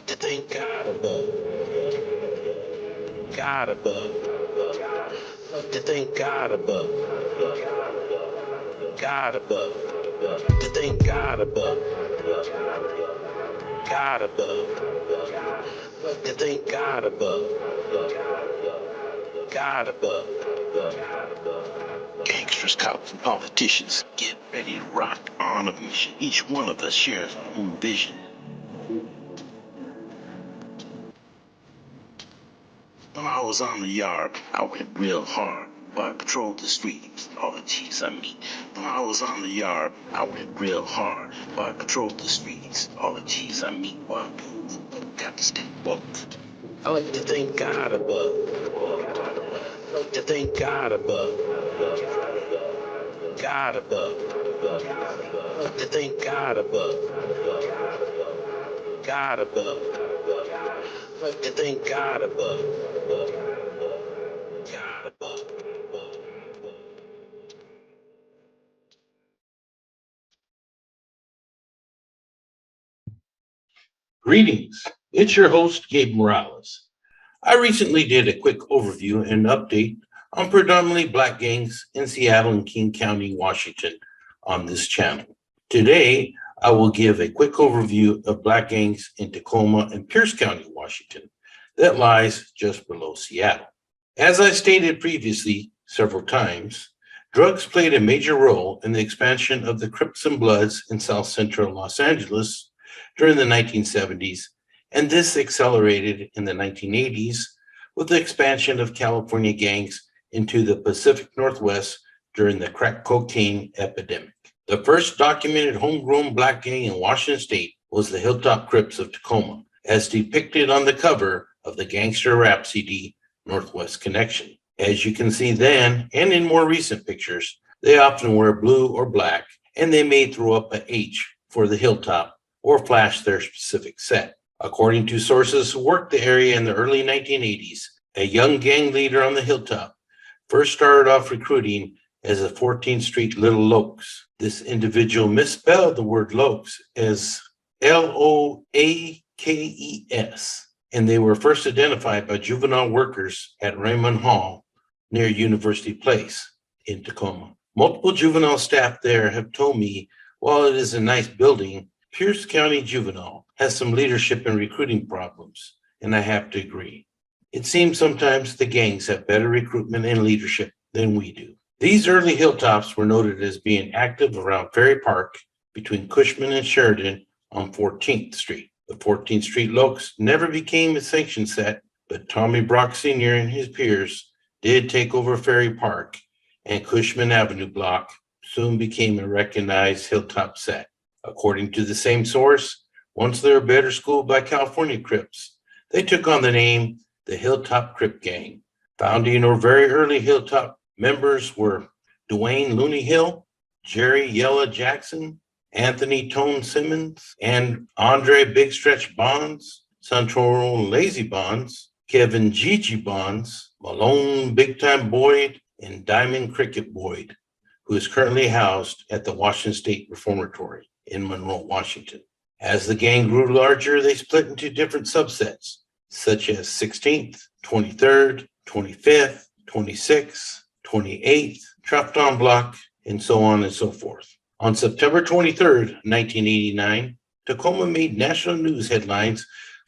Thank God above. God above. Thank God above. God above. Thank God above. God above. Thank God above. God above. Gangsters, cops, and politicians, get ready to rock on a mission. Each one of us shares our own vision. When I was on the yard, I went real hard. But I patrolled the streets, all the T's I meet. When I was on the yard, I went real hard. But I patrolled the streets, all the T's I meet. Well, got to stay woke. I like to thank God above. To thank God above. God above. To thank God above. God above. To thank God above. God above. Greetings, it's your host, Gabe Morales. I recently did a quick overview and update on predominantly Black gangs in Seattle and King County, Washington on this channel. Today, I will give a quick overview of Black gangs in Tacoma and Pierce County, Washington, that lies just below Seattle. As I stated previously several times, drugs played a major role in the expansion of the Crips and Bloods in South Central Los Angeles during the 1970s, and this accelerated in the 1980s with the expansion of California gangs into the Pacific Northwest during the crack cocaine epidemic. The first documented homegrown Black gang in Washington state was the Hilltop Crips of Tacoma, as depicted on the cover of the gangster rap CD, Northwest Connection. As you can see then, and in more recent pictures, they often wear blue or black, and they may throw up an H for the Hilltop or flash their specific set. According to sources who worked the area in the early 1980s, a young gang leader on the Hilltop first started off recruiting as a 14th Street Little Lokes. This individual misspelled the word Lokes as Loakes, and they were first identified by juvenile workers at Raymond Hall near University Place in Tacoma. Multiple juvenile staff there have told me, while it is a nice building, Pierce County Juvenile has some leadership and recruiting problems, and I have to agree. It seems sometimes the gangs have better recruitment and leadership than we do. These early Hilltops were noted as being active around Ferry Park between Cushman and Sheridan on 14th Street. The 14th Street Lokes never became a sanction set, but Tommy Brock Sr. and his peers did take over Ferry Park, and Cushman Avenue block soon became a recognized Hilltop set. According to the same source, once they were better schooled by California Crips, they took on the name the Hilltop Crip Gang. Founding or very early Hilltop members were Dwayne Looney Hill, Jerry Yella Jackson, Anthony Tone Simmons, and Andre Big Stretch Bonds, Santoro Lazy Bonds, Kevin Gigi Bonds, Malone Big Time Boyd, and Diamond Cricket Boyd, who is currently housed at the Washington State Reformatory in Monroe, Washington. As the gang grew larger, they split into different subsets, such as 16th, 23rd, 25th, 26th, 28th, Trapdown Block, and so on and so forth. On September 23rd, 1989, Tacoma made national news headlines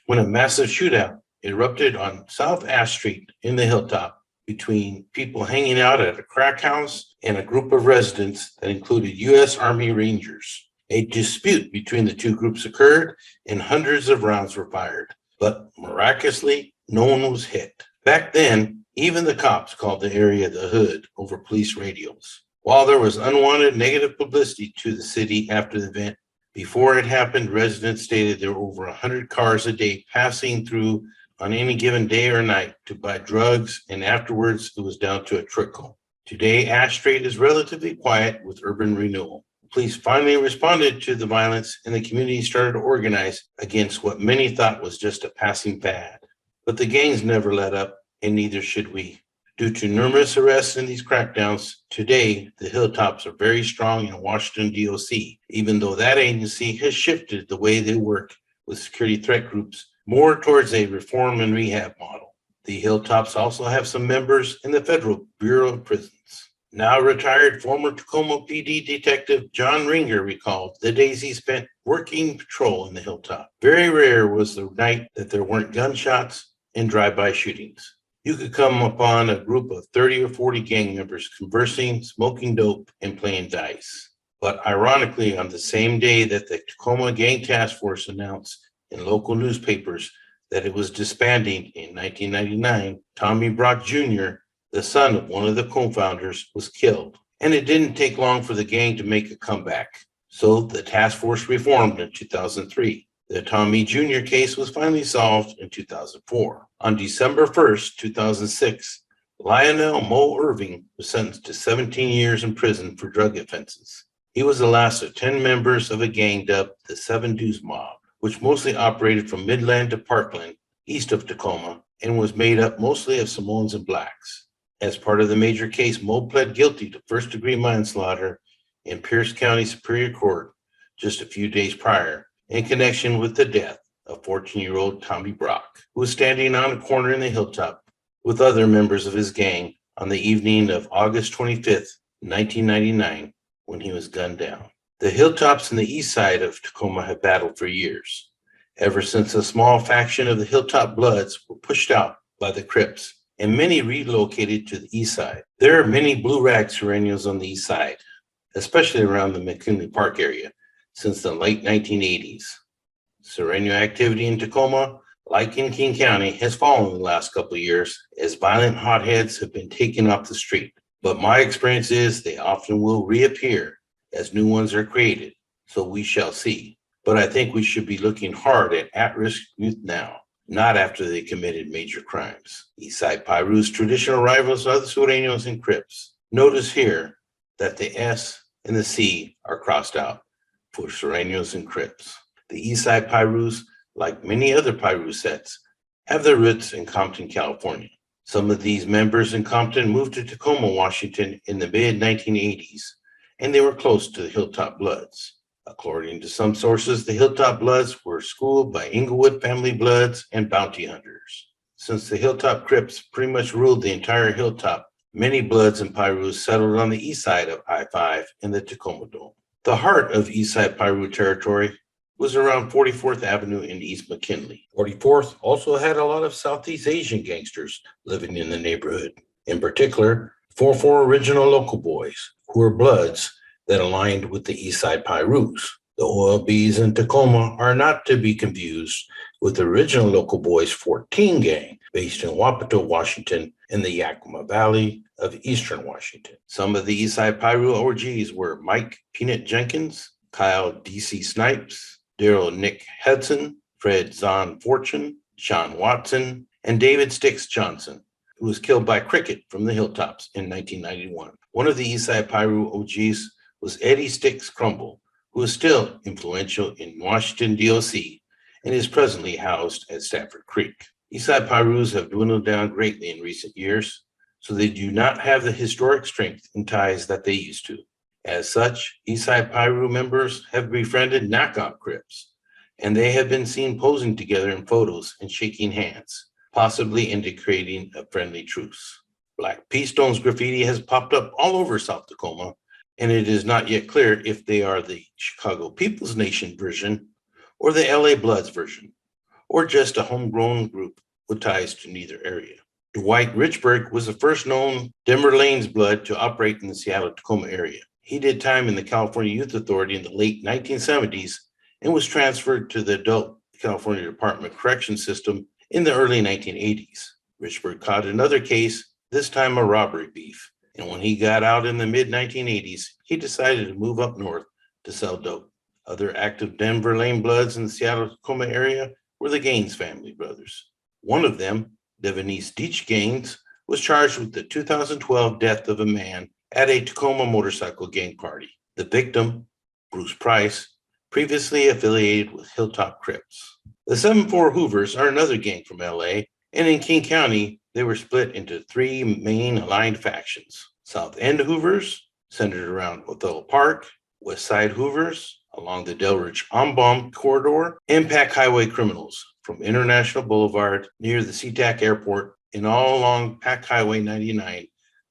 when a massive shootout erupted on South Ash Street in the Hilltop between people hanging out at a crack house and a group of residents that included U.S. Army Rangers. A dispute between the two groups occurred and hundreds of rounds were fired, but miraculously, no one was hit. Back then, even the cops called the area the Hood over police radios. While there was unwanted negative publicity to the city after the event, before it happened, residents stated there were over 100 cars a day passing through on any given day or night to buy drugs, and afterwards it was down to a trickle. Today, Ash Street is relatively quiet with urban renewal. Police finally responded to the violence, and the community started to organize against what many thought was just a passing fad. But the gangs never let up, and neither should we. Due to numerous arrests in these crackdowns, today the Hilltops are very strong in Washington, D.C., even though that agency has shifted the way they work with security threat groups more towards a reform and rehab model. The Hilltops also have some members in the Federal Bureau of Prisons. Now retired former Tacoma PD Detective John Ringer recalled the days he spent working patrol in the Hilltop. Very rare was the night that there weren't gunshots and drive-by shootings. You could come upon a group of 30 or 40 gang members conversing, smoking dope, and playing dice. But ironically, on the same day that the Tacoma Gang Task Force announced in local newspapers that it was disbanding in 1999, Tommy Brock Jr., the son of one of the co-founders, was killed. And it didn't take long for the gang to make a comeback. So the task force reformed in 2003. The Tommy Jr. case was finally solved in 2004. On December 1st, 2006, Lionel Mo Irving was sentenced to 17 years in prison for drug offenses. He was the last of 10 members of a gang dubbed the Seven Deuce Mob, which mostly operated from Midland to Parkland, east of Tacoma, and was made up mostly of Samoans and blacks. As part of the major case, Mo pled guilty to first-degree manslaughter in Pierce County Superior Court just a few days prior in connection with the death of 14-year-old Tommy Brock, who was standing on a corner in the Hilltop with other members of his gang on the evening of August 25th, 1999, when he was gunned down. The Hilltops in the east side of Tacoma have battled for years, ever since a small faction of the Hilltop Bloods were pushed out by the Crips, and many relocated to the east side. There are many blue rag Serenios on the east side, especially around the McKinley Park area, since the late 1980s. Sereno activity in Tacoma, like in King County, has fallen in the last couple of years as violent hotheads have been taken off the street. But my experience is they often will reappear as new ones are created, so we shall see. But I think we should be looking hard at risk youth now, not after they committed major crimes. Eastside Pyru's traditional rivals are the Sureños and Crips. Notice here that the S and the C are crossed out for Sureños and Crips. The Eastside Pyrus, like many other Pyru sets, have their roots in Compton, California. Some of these members in Compton moved to Tacoma, Washington in the mid-1980s, and they were close to the Hilltop Bloods. According to some sources, the Hilltop Bloods were schooled by Inglewood family bloods and bounty hunters. Since the Hilltop Crips pretty much ruled the entire Hilltop, many Bloods and Pyrus settled on the east side of I-5 in the Tacoma Dome. The heart of Eastside Pyru territory was around 44th Avenue in East McKinley. 44th also had a lot of Southeast Asian gangsters living in the neighborhood. In particular, 4 original local boys who were Bloods that aligned with the Eastside Pyrus. The OLBs in Tacoma are not to be confused with the original local boys 14 gang based in Wapato, Washington, in the Yakima Valley of eastern Washington. Some of the Eastside Pyru OGs were Mike Peanut Jenkins, Kyle D.C. Snipes, Daryl Nick Hudson, Fred Zahn Fortune, Sean Watson, and David Sticks Johnson, who was killed by Cricket from the Hilltops in 1991. One of the Eastside Pyru OGs was Eddie Sticks Crumble, who is still influential in Washington, D.C., and is presently housed at Stafford Creek. Eastside Pyrus have dwindled down greatly in recent years, so they do not have the historic strength and ties that they used to. As such, Eastside Pyru members have befriended knockout Crips, and they have been seen posing together in photos and shaking hands, possibly indicating a friendly truce. Black P. Stone's graffiti has popped up all over South Tacoma, and it is not yet clear if they are the Chicago People's Nation version or the LA Bloods version, or just a homegrown group with ties to neither area. Dwight Richburg was the first known Denver Lanes Blood to operate in the Seattle-Tacoma area. He did time in the California Youth Authority in the late 1970s and was transferred to the Adult California Department of Corrections system in the early 1980s. Richburg caught another case, this time a robbery beef. And when he got out in the mid-1980s, he decided to move up north to sell dope. Other active Denver Lane Bloods in the Seattle-Tacoma area were the Gaines family brothers. One of them, Devenice Deitch Gaines, was charged with the 2012 death of a man at a Tacoma motorcycle gang party. The victim, Bruce Price, previously affiliated with Hilltop Crips. The 7-4 Hoovers are another gang from LA, and in King County, they were split into three main aligned factions. South End Hoovers, centered around Othello Park, West Side Hoovers, along the Delridge Ambom corridor, and Pack Highway criminals from International Boulevard near the SeaTac Airport and all along Pack Highway 99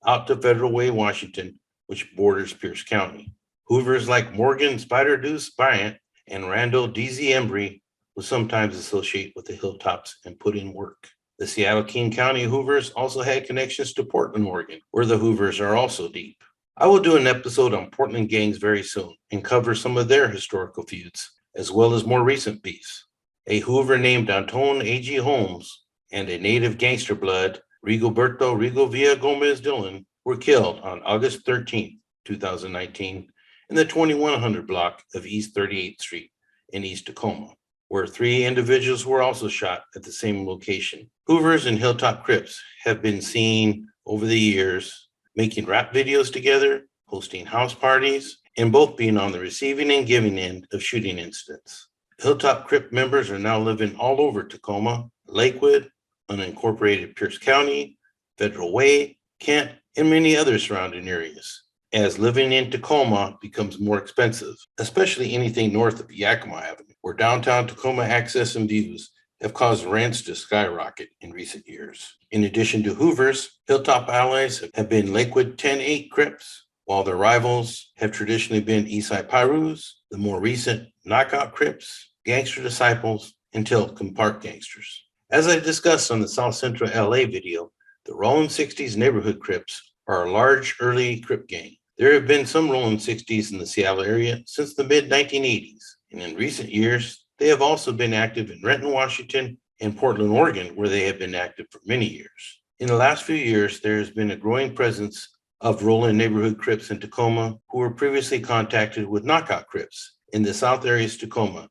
out to Federal Way, Washington, which borders Pierce County. Hoovers like Morgan Spider Deuce Bryant and Randall DZ Embry would sometimes associate with the Hilltops and put in work. The Seattle-King County Hoovers also had connections to Portland, Oregon, where the Hoovers are also deep. I will do an episode on Portland gangs very soon and cover some of their historical feuds, as well as more recent beefs. A Hoover named Antone A.G. Holmes and a native gangster blood, Rigoberto Rigo Villa Gomez Dillon, were killed on August 13, 2019, in the 2100 block of East 38th Street in East Tacoma, where three individuals were also shot at the same location. Hoovers and Hilltop Crips have been seen over the years making rap videos together, hosting house parties, and both being on the receiving and giving end of shooting incidents. Hilltop Crip members are now living all over Tacoma, Lakewood, unincorporated Pierce County, Federal Way, Kent, and many other surrounding areas, as living in Tacoma becomes more expensive, especially anything north of Yakima Avenue, where downtown Tacoma access and views have caused rents to skyrocket in recent years. In addition to Hoovers, Hilltop allies have been Lakewood 10-8 Crips, while their rivals have traditionally been Eastside Pyrus, the more recent Knockout Crips, Gangster Disciples, and Tacoma-Park Gangsters. As I discussed on the South Central LA video, the Rollin' 60s Neighborhood Crips are a large early Crip gang. There have been some Rollin' 60s in the Seattle area since the mid-1980s, and in recent years, they have also been active in Renton, Washington, and Portland, Oregon, where they have been active for many years. In the last few years, there has been a growing presence of Rollin' Neighborhood Crips in Tacoma who were previously contacted with Knockout Crips in the South areas Tacoma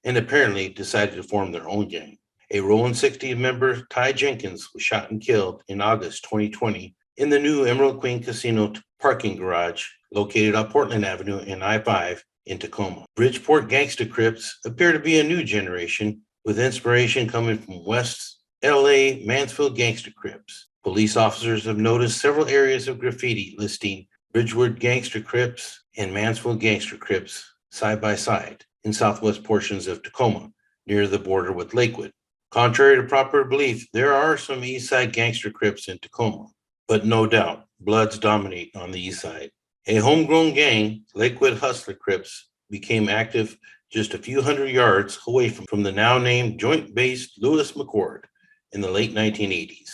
and apparently decided to form their own gang. A Rollin' 60 member, Ty Jenkins, was shot and killed in August 2020 in the new Emerald Queen Casino parking garage located on Portland Avenue and I-5 in Tacoma. Bridgeport Gangsta Crips appear to be a new generation with inspiration coming from West LA Mansfield Gangsta Crips. Police officers have noticed several areas of graffiti listing Bridgewood Gangster Crips and Mansfield Gangster Crips side by side in southwest portions of Tacoma near the border with Lakewood. Contrary to popular belief, there are some Eastside Gangster Crips in Tacoma, but no doubt Bloods dominate on the east side. A homegrown gang, Lakewood Hustler Crips, became active just a few hundred yards away from the now named joint-based Lewis McCord in the late 1980s.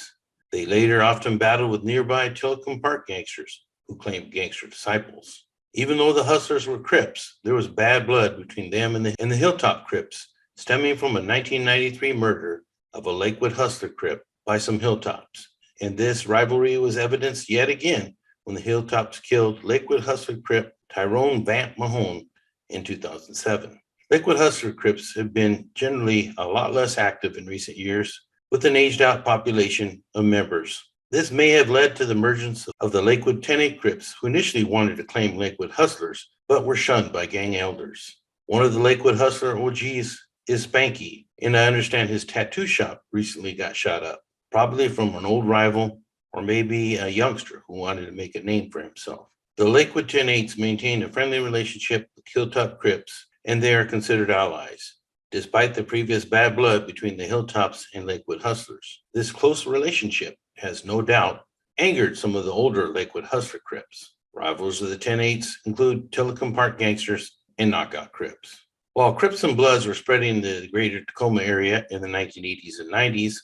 They later often battled with nearby Tacoma-Park gangsters who claimed gangster disciples. Even though the Hustlers were Crips, there was bad blood between them and the Hilltop Crips, stemming from a 1993 murder of a Lakewood Hustler Crip by some Hilltops. And this rivalry was evidenced yet again when the Hilltops killed Lakewood Hustler Crip Tyrone Vamp Mahone in 2007. Lakewood Hustler Crips have been generally a lot less active in recent years, with an aged-out population of members. This may have led to the emergence of the Lakewood 10-8 Crips, who initially wanted to claim Lakewood Hustlers, but were shunned by gang elders. One of the Lakewood Hustler OGs is Spanky, and I understand his tattoo shop recently got shot up, probably from an old rival or maybe a youngster who wanted to make a name for himself. The Lakewood 10-8s maintain a friendly relationship with Hilltop Crips, and they are considered allies, despite the previous bad blood between the Hilltops and Lakewood Hustlers. This close relationship has no doubt angered some of the older Lakewood Hustler Crips. Rivals of the 10-8s include Tacoma-Park Gangsters and Knockout Crips. While Crips and Bloods were spreading in the greater Tacoma area in the 1980s and 90s,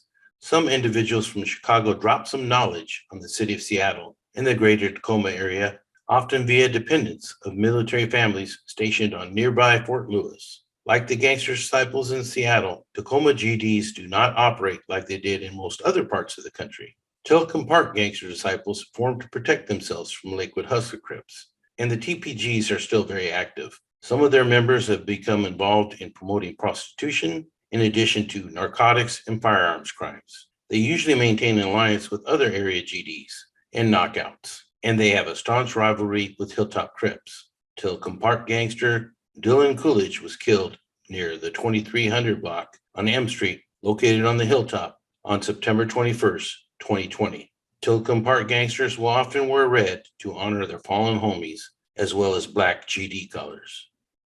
some individuals from Chicago dropped some knowledge on the city of Seattle and the greater Tacoma area, often via dependents of military families stationed on nearby Fort Lewis. Like the gangster disciples in Seattle, Tacoma GDs do not operate like they did in most other parts of the country. Tacoma-Park gangster disciples formed to protect themselves from Lakewood Hustler Crips, and the TPGs are still very active. Some of their members have become involved in promoting prostitution, in addition to narcotics and firearms crimes. They usually maintain an alliance with other area GDs and knockouts, and they have a staunch rivalry with Hilltop Crips. Tacoma-Park gangster Dylan Coolidge was killed near the 2300 block on M Street, located on the Hilltop, on September 21st, 2020. Tacoma Park gangsters will often wear red to honor their fallen homies, as well as black GD colors.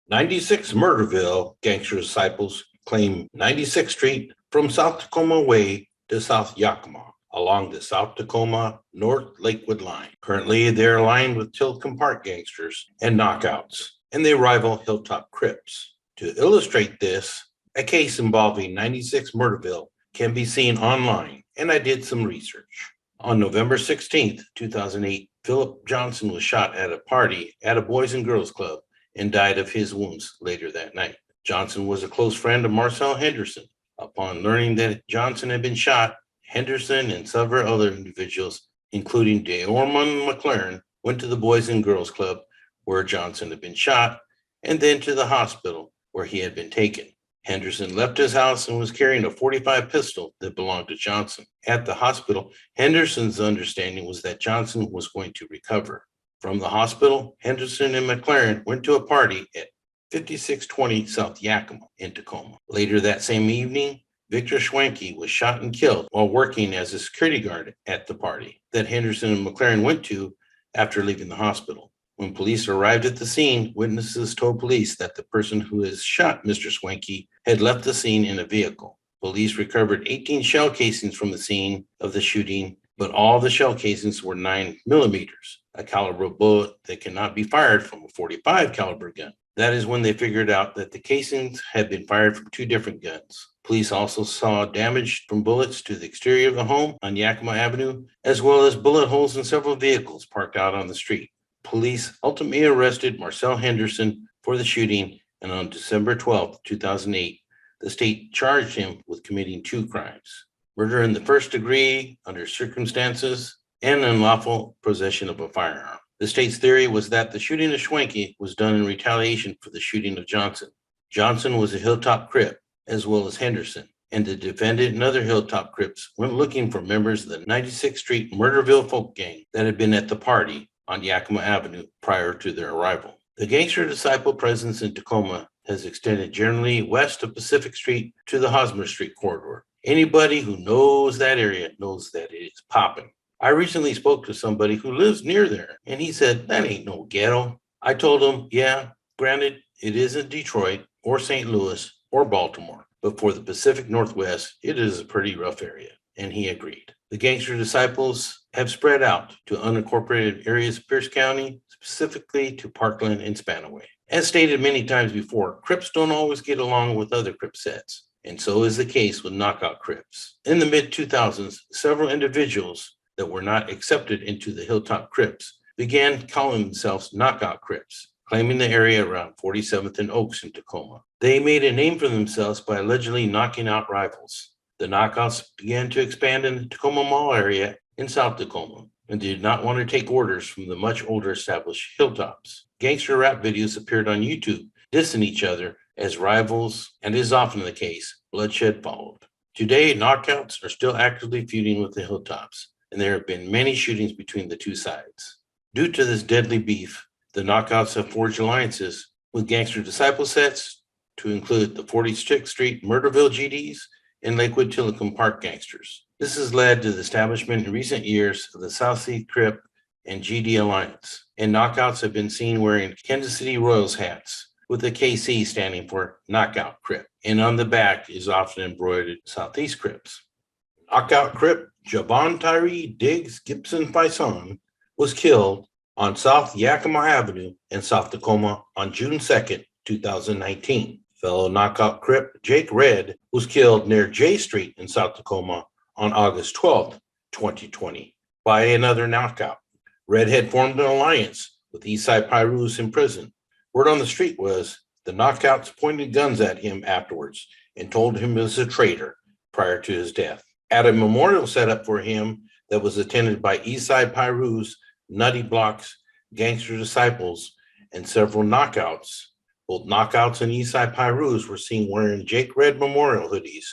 96 Murderville gangster disciples claim 96th Street from South Tacoma Way to South Yakima along the South Tacoma North Lakewood line. Currently, they're aligned with Tacoma Park gangsters and knockouts, and they rival Hilltop Crips. To illustrate this, a case involving 96 Murderville can be seen online, and I did some research. On November 16th, 2008, Philip Johnson was shot at a party at a Boys and Girls Club and died of his wounds later that night. Johnson was a close friend of Marcel Henderson. Upon learning that Johnson had been shot, Henderson and several other individuals, including Deormond McLaren, went to the Boys and Girls Club where Johnson had been shot, and then to the hospital where he had been taken. Henderson left his house and was carrying a .45 pistol that belonged to Johnson. At the hospital, Henderson's understanding was that Johnson was going to recover. From the hospital, Henderson and McLaren went to a party at 5620 South Yakima in Tacoma. Later that same evening, Victor Schwenke was shot and killed while working as a security guard at the party that Henderson and McLaren went to after leaving the hospital. When police arrived at the scene, witnesses told police that the person who had shot Mr. Schwenke had left the scene in a vehicle. Police recovered 18 shell casings from the scene of the shooting, but all the shell casings were 9 millimeters, a caliber bullet that cannot be fired from a .45 caliber gun. That is when they figured out that the casings had been fired from 2 different guns. Police also saw damage from bullets to the exterior of the home on Yakima Avenue, as well as bullet holes in several vehicles parked out on the street. Police ultimately arrested Marcel Henderson for the shooting, and on December 12, 2008, the state charged him with committing 2 crimes: murder in the first degree under circumstances and unlawful possession of a firearm. The state's theory was that the shooting of Schwenke was done in retaliation for the shooting of Johnson. Johnson was a Hilltop Crip, as well as Henderson, and the defendant and other Hilltop Crips went looking for members of the 96th Street Murderville folk gang that had been at the party on Yakima Avenue prior to their arrival. The gangster disciple presence in Tacoma has extended generally west of Pacific Street to the Hosmer Street corridor. Anybody who knows that area knows that it is popping. I recently spoke to somebody who lives near there, and he said, that ain't no ghetto. I told him, yeah, granted, it isn't Detroit or St. Louis or Baltimore, but for the Pacific Northwest, it is a pretty rough area, and he agreed. The gangster disciples have spread out to unincorporated areas of Pierce County, specifically to Parkland and Spanaway. As stated many times before, Crips don't always get along with other Crip sets, and so is the case with knockout Crips. In the mid-2000s, several individuals that were not accepted into the Hilltop Crips began calling themselves knockout Crips, claiming the area around 47th and Oaks in Tacoma. They made a name for themselves by allegedly knocking out rivals. The knockouts began to expand in the Tacoma Mall area in South Tacoma and did not want to take orders from the much older established Hilltops. Gangster rap videos appeared on YouTube, dissing each other as rivals, and as is often the case, bloodshed followed. Today, knockouts are still actively feuding with the Hilltops, and there have been many shootings between the two sides. Due to this deadly beef, the knockouts have forged alliances with gangster disciple sets to include the 46th Street Murderville GDs and Lakewood Tacoma Park gangsters. This has led to the establishment in recent years of the South Sea Crip and GD Alliance, and knockouts have been seen wearing Kansas City Royals hats, with the KC standing for Knockout Crip, and on the back is often embroidered Southeast Crips. Knockout Crip Javon Tyree Diggs Gibson Faison was killed on South Yakima Avenue in South Tacoma on June 2nd, 2019. Fellow knockout Crip Jake Red was killed near J Street in South Tacoma on August 12th, 2020, by another knockout. Red had formed an alliance with Eastside Pyru in prison. Word on the street was the knockouts pointed guns at him afterwards and told him he was a traitor prior to his death. At a memorial set up for him that was attended by Eastside Pyru's Nutty Blocks, gangster disciples, and several knockouts. Both knockouts and Eastside Pyru's were seen wearing Jake Red memorial hoodies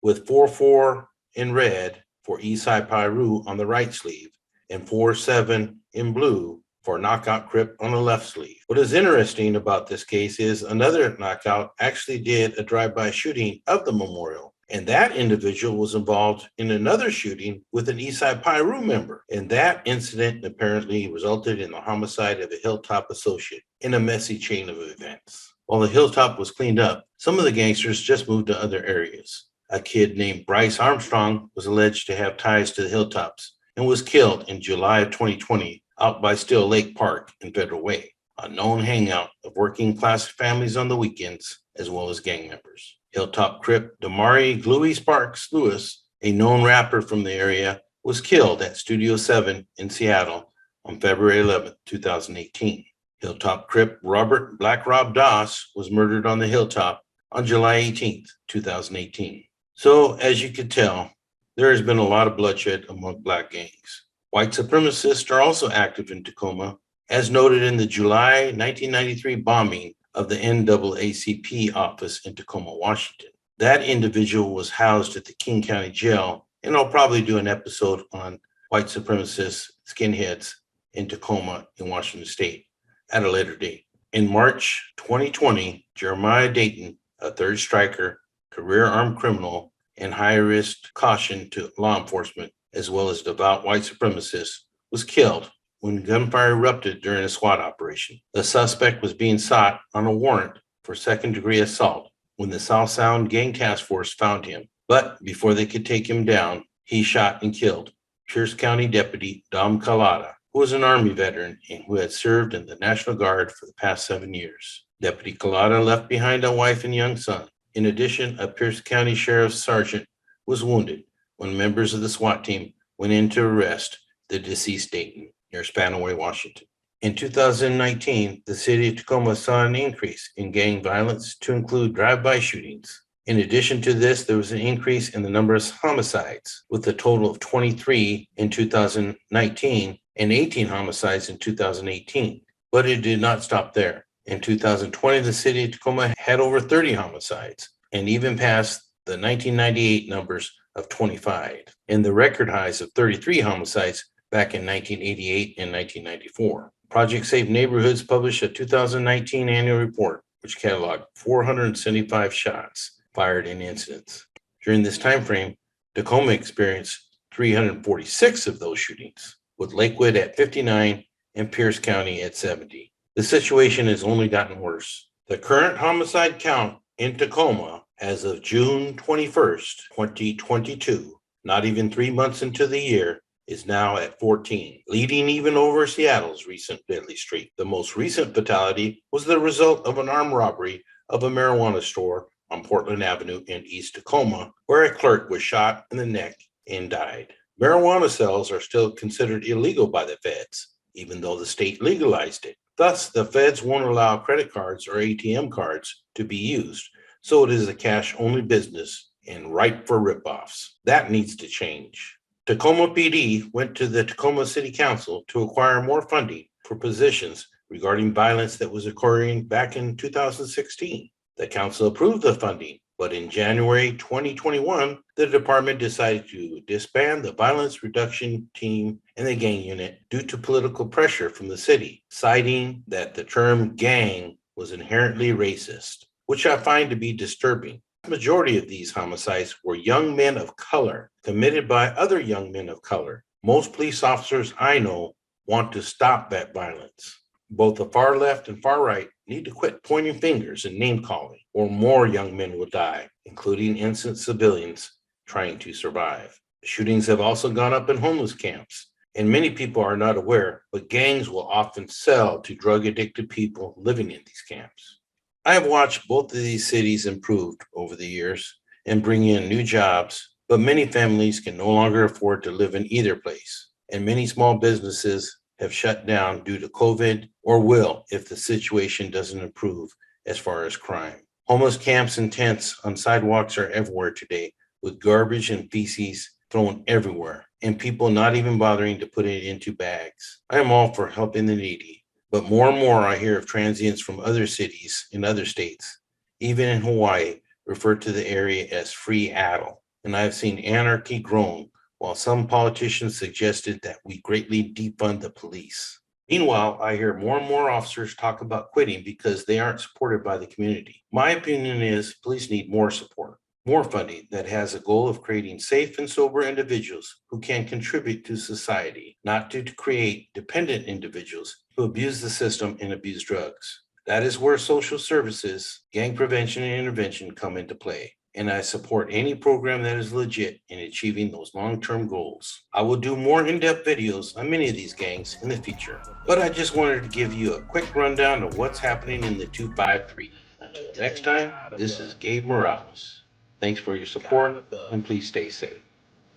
with 4-4 in red for Eastside Pyru on the right sleeve and 4-7 in blue for Knockout Crip on the left sleeve. What is interesting about this case is another knockout actually did a drive-by shooting of the memorial And that individual was involved in another shooting with an Eastside Pyru member. And that incident apparently resulted in the homicide of a Hilltop associate in a messy chain of events. While the Hilltop was cleaned up, some of the gangsters just moved to other areas. A kid named Bryce Armstrong was alleged to have ties to the Hilltops and was killed in July of 2020 out by Still Lake Park in Federal Way, a known hangout of working class families on the weekends, as well as gang members. Hilltop Crip Damari Gluey Sparks Lewis, a known rapper from the area, was killed at Studio 7 in Seattle on February 11, 2018. Hilltop Crip Robert Black Rob Doss was murdered on the Hilltop on July 18, 2018. So, as you could tell, there has been a lot of bloodshed among Black gangs. White supremacists are also active in Tacoma, as noted in the July 1993 bombing of the NAACP office in Tacoma, Washington. That individual was housed at the King County Jail, and I'll probably do an episode on white supremacists, skinheads in Tacoma in Washington State at a later date. In March 2020, Jeremiah Dayton, a third striker, career armed criminal, and high-risk caution to law enforcement, as well as devout white supremacist, was killed when gunfire erupted during a SWAT operation. The suspect was being sought on a warrant for second-degree assault when the South Sound Gang Task Force found him. But before they could take him down, he shot and killed Pierce County Deputy Dom Calada, who was an Army veteran and who had served in the National Guard for the past 7 years. Deputy Calada left behind a wife and young son. In addition, a Pierce County Sheriff's Sergeant was wounded when members of the SWAT team went in to arrest the deceased Dayton near Spanaway, Washington. In 2019, the city of Tacoma saw an increase in gang violence to include drive-by shootings. In addition to this, there was an increase in the number of homicides, with a total of 23 in 2019 and 18 homicides in 2018. But it did not stop there. In 2020, the city of Tacoma had over 30 homicides and even passed the 1998 numbers of 25 and the record highs of 33 homicides back in 1988 and 1994. Project Safe Neighborhoods published a 2019 annual report, which cataloged 475 shots fired in incidents. During this time frame, Tacoma experienced 346 of those shootings, with Lakewood at 59 and Pierce County at 70. The situation has only gotten worse. The current homicide count in Tacoma as of June 21st, 2022, not even 3 months into the year, is now at 14, leading even over Seattle's recent deadly streak. The most recent fatality was the result of an armed robbery of a marijuana store on Portland Avenue in East Tacoma, where a clerk was shot in the neck and died. Marijuana sales are still considered illegal by the feds, even though the state legalized it. Thus, the feds won't allow credit cards or ATM cards to be used, so it is a cash-only business and ripe for ripoffs. That needs to change. Tacoma PD went to the Tacoma City Council to acquire more funding for positions regarding violence that was occurring back in 2016. The council approved the funding, but in January 2021, the department decided to disband the violence reduction team and the gang unit due to political pressure from the city, citing that the term gang was inherently racist, which I find to be disturbing. The majority of these homicides were young men of color committed by other young men of color. Most police officers I know want to stop that violence. Both the far left and far right need to quit pointing fingers and name calling, or more young men will die, including innocent civilians trying to survive. Shootings have also gone up in homeless camps, and many people are not aware, but gangs will often sell to drug-addicted people living in these camps. I have watched both of these cities improve over the years and bring in new jobs, but many families can no longer afford to live in either place, and many small businesses have shut down due to COVID or will if the situation doesn't improve as far as crime. Homeless camps and tents on sidewalks are everywhere today, with garbage and feces thrown everywhere, and people not even bothering to put it into bags. I am all for helping the needy, but more and more I hear of transients from other cities in other states, even in Hawaii, refer to the area as free Seattle, and I have seen anarchy grown while some politicians suggested that we greatly defund the police. Meanwhile, I hear more and more officers talk about quitting because they aren't supported by the community. My opinion is police need more support. more funding that has a goal of creating safe and sober individuals who can contribute to society, not to create dependent individuals who abuse the system and abuse drugs. That is where social services, gang prevention, and intervention come into play. And I support any program that is legit in achieving those long-term goals. I will do more in-depth videos on many of these gangs in the future, but I just wanted to give you a quick rundown of what's happening in the 253. Until next time, this is Gabe Morales. Thanks for your support, and please stay safe.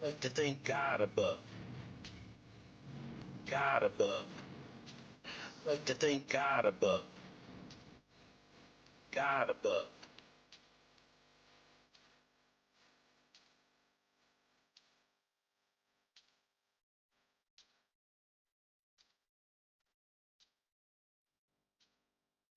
Like to thank God above. God above. Like to thank God above. God above.